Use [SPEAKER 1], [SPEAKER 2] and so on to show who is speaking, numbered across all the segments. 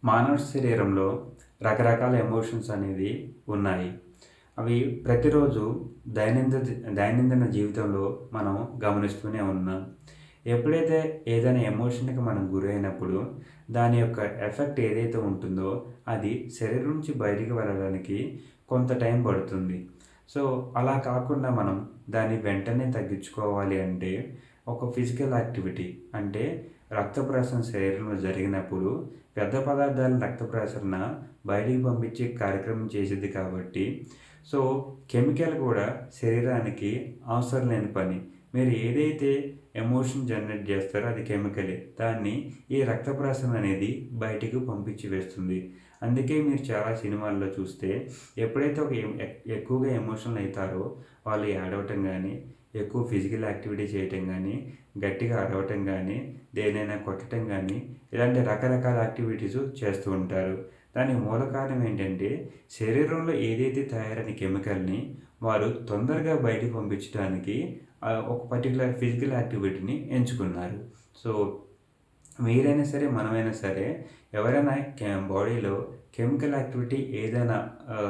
[SPEAKER 1] మానవ శరీరంలో రకరకాల ఎమోషన్స్ అనేవి ఉన్నాయి. అవి ప్రతిరోజు దైనందిన జీవితంలో మనం గమనిస్తూనే ఉన్నాం. ఎప్పుడైతే ఏదైనా ఎమోషన్‌కి మనం గురైనప్పుడు దాని యొక్క ఎఫెక్ట్ ఏదైతే ఉంటుందో అది శరీరం నుంచి బయటికి వెళ్ళడానికి కొంత టైం పడుతుంది. సో, అలా కాకుండా మనం దాన్ని వెంటనే తగ్గించుకోవాలి అంటే ఒక ఫిజికల్ యాక్టివిటీ అంటే రక్త ప్రసరణ శరీరంలో జరిగినప్పుడు వ్యర్థ పదార్థాలను రక్త ప్రసరణ బయటికి పంపించే కార్యక్రమం చేసేది కాబట్టి సో కెమికల్ కూడా శరీరానికి అవసరం లేని పని. మీరు ఏదైతే ఎమోషన్ జనరేట్ చేస్తారో అది కెమికలే. దాన్ని ఈ రక్త ప్రసరణ అనేది బయటికి పంపించి వేస్తుంది. అందుకే మీరు చాలా సినిమాల్లో చూస్తే ఎప్పుడైతే ఒక ఎక్కువగా ఎమోషనల్ అవుతారో వాళ్ళు ఏడవటం గానీ, ఎక్కువ ఫిజికల్ యాక్టివిటీ చేయటం గానీ, గట్టిగా అరవటం గానీ, దేన్నైనా కొట్టటం గానీ, ఇలాంటి రకరకాల యాక్టివిటీస్ చేస్తూ ఉంటారు. దానికి మూల కారణం ఏంటంటే, శరీరంలో ఏదైతే తయారైన కెమికల్‌ని వారు తొందరగా బయటికి పంపించడానికి ఒక పర్టిక్యులర్ ఫిజికల్ యాక్టివిటీని ఎంచుకున్నారు. సో, మీరైనా సరే, మనమైనా సరే ఎవరైనా బాడీలో కెమికల్ యాక్టివిటీ ఏదైనా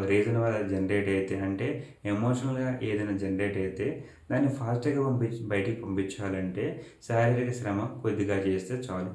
[SPEAKER 1] రీజన్ వల్ల జనరేట్ అయితే అంటే ఎమోషనల్‌గా ఏదైనా జనరేట్ అయితే దాన్ని ఫాస్ట్‌గా బయటికి పంపించాలంటే శారీరక శ్రమ కొద్దిగా చేస్తే చాలు.